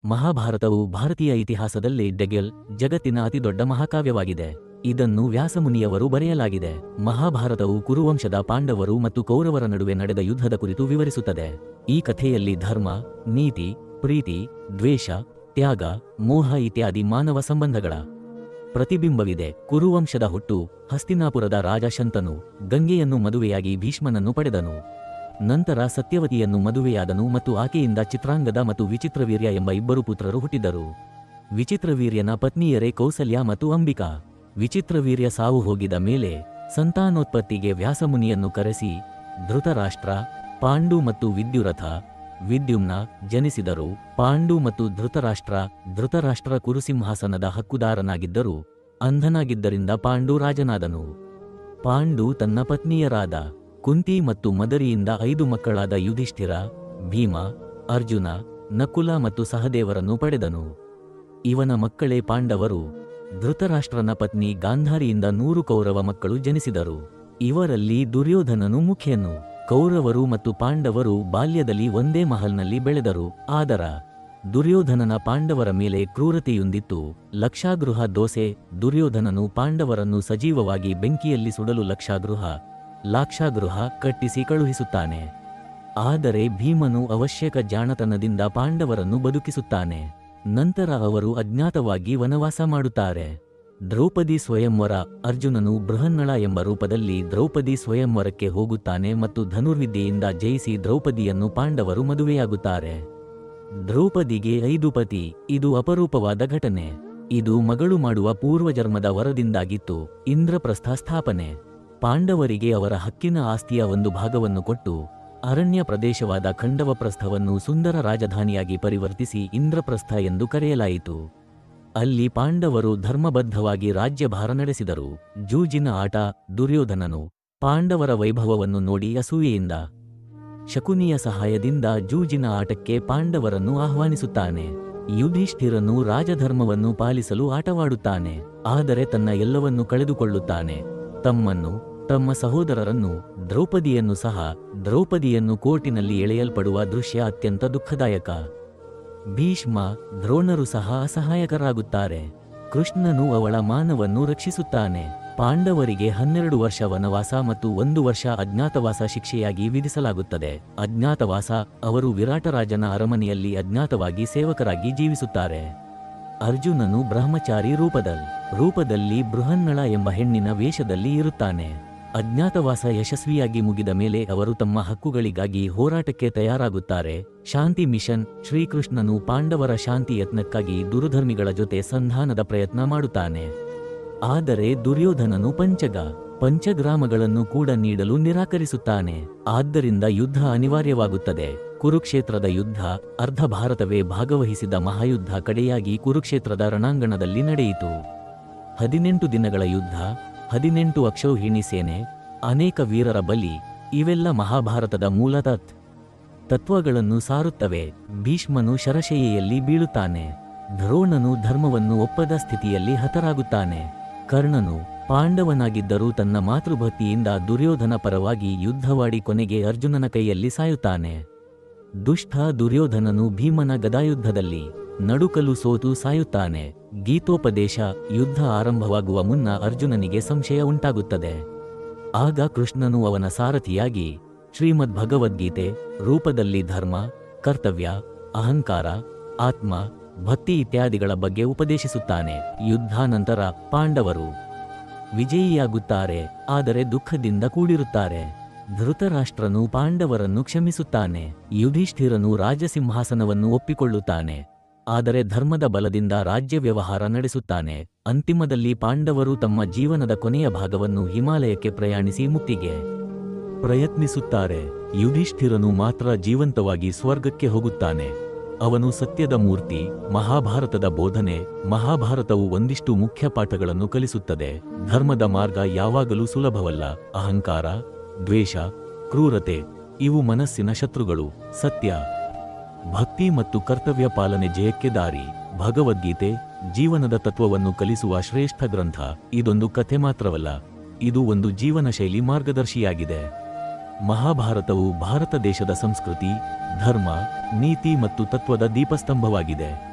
ಮಹಾಭಾರತವು ಭಾರತೀಯ ಇತಿಹಾಸದಲ್ಲಿ ಜಗತ್ತಿನ ಅತಿದೊಡ್ಡ ಮಹಾಕಾವ್ಯವಾಗಿದೆ. ಇದನ್ನು ವ್ಯಾಸಮುನಿಯವರು ಬರೆಯಲಾಗಿದೆ. ಮಹಾಭಾರತವು ಕುರುವಂಶದ ಪಾಂಡವರು ಮತ್ತು ಕೌರವರ ನಡುವೆ ನಡೆದ ಯುದ್ಧದ ಕುರಿತು ವಿವರಿಸುತ್ತದೆ. ಈ ಕಥೆಯಲ್ಲಿ ಧರ್ಮ, ನೀತಿ, ಪ್ರೀತಿ, ದ್ವೇಷ, ತ್ಯಾಗ, ಮೋಹ ಇತ್ಯಾದಿ ಮಾನವ ಸಂಬಂಧಗಳ ಪ್ರತಿಬಿಂಬವಿದೆ. ಕುರುವಂಶದ ಹುಟ್ಟು: ಹಸ್ತಿನಾಪುರದ ರಾಜ ಶಂತನು ಗಂಗೆಯನ್ನು ಮದುವೆಯಾಗಿ ಭೀಷ್ಮನನ್ನು ಪಡೆದನು. ನಂತರ ಸತ್ಯವತಿಯನ್ನು ಮದುವೆಯಾದನು ಮತ್ತು ಆಕೆಯಿಂದ ಚಿತ್ರಾಂಗದ ಮತ್ತು ವಿಚಿತ್ರವೀರ್ಯ ಎಂಬ ಇಬ್ಬರು ಪುತ್ರರು ಹುಟ್ಟಿದರು. ವಿಚಿತ್ರವೀರ್ಯನ ಪತ್ನಿಯರೇ ಕೌಸಲ್ಯ ಮತ್ತು ಅಂಬಿಕಾ. ವಿಚಿತ್ರವೀರ್ಯ ಸಾವು ಹೋಗಿದ ಮೇಲೆ ಸಂತಾನೋತ್ಪತ್ತಿಗೆ ವ್ಯಾಸಮುನಿಯನ್ನು ಕರೆಸಿ ಧೃತರಾಷ್ಟ್ರ, ಪಾಂಡು ಮತ್ತು ವಿದ್ಯುಮ್ನ ಜನಿಸಿದರು. ಪಾಂಡು ಮತ್ತು ಧೃತರಾಷ್ಟ್ರ ಕುರುಸಿಂಹಾಸನದ ಹಕ್ಕುದಾರನಾಗಿದ್ದರೂ ಅಂಧನಾಗಿದ್ದರಿಂದ ಪಾಂಡು ರಾಜನಾದನು. ಪಾಂಡು ತನ್ನ ಪತ್ನಿಯರಾದ ಕುಂತಿ ಮತ್ತು ಮದರಿಯಿಂದ 5 ಮಕ್ಕಳಾದ ಯುಧಿಷ್ಠಿರ, ಭೀಮ, ಅರ್ಜುನ, ನಕುಲ ಮತ್ತು ಸಹದೇವರನ್ನು ಪಡೆದನು. ಇವನ ಮಕ್ಕಳೇ ಪಾಂಡವರು. ಧೃತರಾಷ್ಟ್ರನ ಪತ್ನಿ ಗಾಂಧಾರಿಯಿಂದ 100 ಕೌರವ ಮಕ್ಕಳು ಜನಿಸಿದರು. ಇವರಲ್ಲಿ ದುರ್ಯೋಧನನು ಮುಖ್ಯನು. ಕೌರವರು ಮತ್ತು ಪಾಂಡವರು ಬಾಲ್ಯದಲ್ಲಿ ಒಂದೇ ಮಹಲ್ನಲ್ಲಿ ಬೆಳೆದರು. ಆದರ ದುರ್ಯೋಧನನ ಪಾಂಡವರ ಮೇಲೆ ಕ್ರೂರತೆಯೊಂದಿತ್ತು. ಲಕ್ಷಾಗೃಹ ದೋಸೆ: ದುರ್ಯೋಧನನು ಪಾಂಡವರನ್ನು ಸಜೀವವಾಗಿ ಬೆಂಕಿಯಲ್ಲಿ ಸುಡಲು ಲಾಕ್ಷಾಗೃಹ ಕಟ್ಟಿಸಿ ಕಳುಹಿಸುತ್ತಾನೆ. ಆದರೆ ಭೀಮನು ಅವಶ್ಯಕ ಜಾಣತನದಿಂದ ಪಾಂಡವರನ್ನು ಬದುಕಿಸುತ್ತಾನೆ. ನಂತರ ಅವರು ಅಜ್ಞಾತವಾಗಿ ವನವಾಸ ಮಾಡುತ್ತಾರೆ. ದ್ರೌಪದಿ ಸ್ವಯಂವರ: ಅರ್ಜುನನು ಬೃಹನ್ನಳ ಎಂಬ ರೂಪದಲ್ಲಿ ದ್ರೌಪದಿ ಸ್ವಯಂವರಕ್ಕೆ ಹೋಗುತ್ತಾನೆ ಮತ್ತು ಧನುರ್ವಿದ್ಯೆಯಿಂದ ಜಯಿಸಿ ದ್ರೌಪದಿಯನ್ನು ಪಾಂಡವರು ಮದುವೆಯಾಗುತ್ತಾರೆ. ದ್ರೌಪದಿಗೆ 5 ಪತಿ. ಇದು ಅಪರೂಪವಾದ ಘಟನೆ. ಇದು ಮಗಳು ಮಾಡುವ ಪೂರ್ವಜನ್ಮದ ವರದಿಂದಾಗಿತ್ತು. ಇಂದ್ರಪ್ರಸ್ಥ ಸ್ಥಾಪನೆ: ಪಾಂಡವರಿಗೆ ಅವರ ಹಕ್ಕಿನ ಆಸ್ತಿಯ ಒಂದು ಭಾಗವನ್ನು ಕೊಟ್ಟು ಅರಣ್ಯ ಪ್ರದೇಶವಾದ ಖಂಡವಪ್ರಸ್ಥವನ್ನು ಸುಂದರ ರಾಜಧಾನಿಯಾಗಿ ಪರಿವರ್ತಿಸಿ ಇಂದ್ರಪ್ರಸ್ಥ ಎಂದು ಕರೆಯಲಾಯಿತು. ಅಲ್ಲಿ ಪಾಂಡವರು ಧರ್ಮಬದ್ಧವಾಗಿ ರಾಜ್ಯಭಾರ ನಡೆಸಿದರು. ಜೂಜಿನ ಆಟ: ದುರ್ಯೋಧನನು ಪಾಂಡವರ ವೈಭವವನ್ನು ನೋಡಿ ಅಸೂಯೆಯಿಂದ ಶಕುನಿಯ ಸಹಾಯದಿಂದ ಜೂಜಿನ ಆಟಕ್ಕೆ ಪಾಂಡವರನ್ನು ಆಹ್ವಾನಿಸುತ್ತಾನೆ. ಯುಧಿಷ್ಠಿರನು ರಾಜಧರ್ಮವನ್ನು ಪಾಲಿಸಲು ಆಟವಾಡುತ್ತಾನೆ, ಆದರೆ ತನ್ನ ಎಲ್ಲವನ್ನೂ ಕಳೆದುಕೊಳ್ಳುತ್ತಾನೆ. ತಮ್ಮನ್ನು, ತಮ್ಮ ಸಹೋದರರನ್ನು, ದ್ರೌಪದಿಯನ್ನು ಕೋರ್ಟಿನಲ್ಲಿ ಎಳೆಯಲ್ಪಡುವ ದೃಶ್ಯ ಅತ್ಯಂತ ದುಃಖದಾಯಕ. ಭೀಷ್ಮ, ದ್ರೋಣರು ಸಹ ಅಸಹಾಯಕರಾಗುತ್ತಾರೆ. ಕೃಷ್ಣನು ಅವಳ ಮಾನವನ್ನು ರಕ್ಷಿಸುತ್ತಾನೆ. ಪಾಂಡವರಿಗೆ 12 ವರ್ಷ ವನವಾಸ ಮತ್ತು 1 ವರ್ಷ ಅಜ್ಞಾತವಾಸ ಶಿಕ್ಷೆಯಾಗಿ ವಿಧಿಸಲಾಗುತ್ತದೆ. ಅಜ್ಞಾತವಾಸ: ಅವರು ವಿರಾಟರಾಜನ ಅರಮನೆಯಲ್ಲಿ ಅಜ್ಞಾತವಾಗಿ ಸೇವಕರಾಗಿ ಜೀವಿಸುತ್ತಾರೆ. ಅರ್ಜುನನು ಬ್ರಹ್ಮಚಾರಿ ರೂಪದಲ್ಲಿ ಬೃಹನ್ನಳ ಎಂಬ ಹೆಣ್ಣಿನ ವೇಷದಲ್ಲಿ ಇರುತ್ತಾನೆ. ಅಜ್ಞಾತವಾಸ ಯಶಸ್ವಿಯಾಗಿ ಮುಗಿದ ಮೇಲೆ ಅವರು ತಮ್ಮ ಹಕ್ಕುಗಳಿಗಾಗಿ ಹೋರಾಟಕ್ಕೆ ತಯಾರಾಗುತ್ತಾರೆ. ಶಾಂತಿ ಮಿಷನ್: ಶ್ರೀಕೃಷ್ಣನು ಪಾಂಡವರ ಶಾಂತಿ ಯತ್ನಕ್ಕಾಗಿ ದುರ್ಧರ್ಮಿಗಳ ಜೊತೆ ಸಂಧಾನದ ಪ್ರಯತ್ನ ಮಾಡುತ್ತಾನೆ. ಆದರೆ ದುರ್ಯೋಧನನು ಪಂಚಗ್ರಾಮಗಳನ್ನು ಕೂಡ ನೀಡಲು ನಿರಾಕರಿಸುತ್ತಾನೆ. ಆದ್ದರಿಂದ ಯುದ್ಧ ಅನಿವಾರ್ಯವಾಗುತ್ತದೆ. ಕುರುಕ್ಷೇತ್ರದ ಯುದ್ಧ: ಅರ್ಧ ಭಾರತವೇ ಭಾಗವಹಿಸಿದ ಮಹಾಯುದ್ಧ ಕಡೆಯಾಗಿ ಕುರುಕ್ಷೇತ್ರದ ರಣಾಂಗಣದಲ್ಲಿ ನಡೆಯಿತು. 18 ದಿನಗಳ ಯುದ್ಧ, 18 ಅಕ್ಷೌಹಿಣಿ ಸೇನೆ, ಅನೇಕ ವೀರರ ಬಲಿ ಇವೆಲ್ಲ ಮಹಾಭಾರತದ ಮೂಲ ತತ್ವಗಳನ್ನು ಸಾರುತ್ತವೆ. ಭೀಷ್ಮನು ಶರಶಯ್ಯೆಯಲ್ಲಿ ಬೀಳುತ್ತಾನೆ. ದ್ರೋಣನು ಧರ್ಮವನ್ನು ಒಪ್ಪದ ಸ್ಥಿತಿಯಲ್ಲಿ ಹತರಾಗುತ್ತಾನೆ. ಕರ್ಣನು ಪಾಂಡವನಾಗಿದ್ದರೂ ತನ್ನ ಮಾತೃಭಕ್ತಿಯಿಂದ ದುರ್ಯೋಧನ ಪರವಾಗಿ ಯುದ್ಧವಾಡಿ ಕೊನೆಗೆ ಅರ್ಜುನನ ಕೈಯಲ್ಲಿ ಸಾಯುತ್ತಾನೆ. ದುಷ್ಟ ದುರ್ಯೋಧನನು ಭೀಮನ ಗದಾಯುದ್ಧದಲ್ಲಿ ನಡುಕಲು ಸೋತು ಸಾಯುತ್ತಾನೆ. ಗೀತೋಪದೇಶ: ಯುದ್ಧ ಆರಂಭವಾಗುವ ಮುನ್ನ ಅರ್ಜುನನಿಗೆ ಸಂಶಯ ಉಂಟಾಗುತ್ತದೆ. ಆಗ ಕೃಷ್ಣನು ಅವನ ಸಾರಥಿಯಾಗಿ ಶ್ರೀಮದ್ ಭಗವದ್ಗೀತೆ ರೂಪದಲ್ಲಿ ಧರ್ಮ, ಕರ್ತವ್ಯ, ಅಹಂಕಾರ, ಆತ್ಮ, ಭಕ್ತಿ ಇತ್ಯಾದಿಗಳ ಬಗ್ಗೆ ಉಪದೇಶಿಸುತ್ತಾನೆ. ಯುದ್ಧಾನಂತರ ಪಾಂಡವರು ವಿಜಯಿಯಾಗುತ್ತಾರೆ, ಆದರೆ ದುಃಖದಿಂದ ಕೂಡಿರುತ್ತಾರೆ. ಧೃತರಾಷ್ಟ್ರನು ಪಾಂಡವರನ್ನು ಕ್ಷಮಿಸುತ್ತಾನೆ. ಯುಧಿಷ್ಠಿರನು ರಾಜಸಿಂಹಾಸನವನ್ನು ಒಪ್ಪಿಕೊಳ್ಳುತ್ತಾನೆ, ಆದರೆ ಧರ್ಮದ ಬಲದಿಂದ ರಾಜ್ಯ ವ್ಯವಹಾರ ನಡೆಸುತ್ತಾನೆ. ಅಂತಿಮದಲ್ಲಿ ಪಾಂಡವರು ತಮ್ಮ ಜೀವನದ ಕೊನೆಯ ಭಾಗವನ್ನು ಹಿಮಾಲಯಕ್ಕೆ ಪ್ರಯಾಣಿಸಿ ಮುಕ್ತಿಗೆ ಪ್ರಯತ್ನಿಸುತ್ತಾರೆ. ಯುಧಿಷ್ಠಿರನು ಮಾತ್ರ ಜೀವಂತವಾಗಿ ಸ್ವರ್ಗಕ್ಕೆ ಹೋಗುತ್ತಾನೆ. ಅವನು ಸತ್ಯದ ಮೂರ್ತಿ. ಮಹಾಭಾರತದ ಬೋಧನೆ: ಮಹಾಭಾರತವು ಒಂದಿಷ್ಟು ಮುಖ್ಯ ಪಾಠಗಳನ್ನು ಕಲಿಸುತ್ತದೆ. ಧರ್ಮದ ಮಾರ್ಗ ಯಾವಾಗಲೂ ಸುಲಭವಲ್ಲ. ಅಹಂಕಾರ, ದ್ವೇಷ, ಕ್ರೂರತೆ ಇವು ಮನಸ್ಸಿನ ಶತ್ರುಗಳು. ಸತ್ಯ, ಭಕ್ತಿ ಮತ್ತು ಕರ್ತವ್ಯ ಪಾಲನೆ ಜಯಕ್ಕೆ ದಾರಿ. ಭಗವದ್ಗೀತೆ ಜೀವನದ ತತ್ವವನ್ನು ಕಲಿಸುವ ಶ್ರೇಷ್ಠ ಗ್ರಂಥ. ಇದೊಂದು ಕಥೆ ಮಾತ್ರವಲ್ಲ, ಇದು ಒಂದು ಜೀವನ ಶೈಲಿ ಮಾರ್ಗದರ್ಶಿಯಾಗಿದೆ. ಮಹಾಭಾರತವು ಭಾರತ ದೇಶದ ಸಂಸ್ಕೃತಿ, ಧರ್ಮ, ನೀತಿ ಮತ್ತು ತತ್ವದ ದೀಪಸ್ತಂಭವಾಗಿದೆ.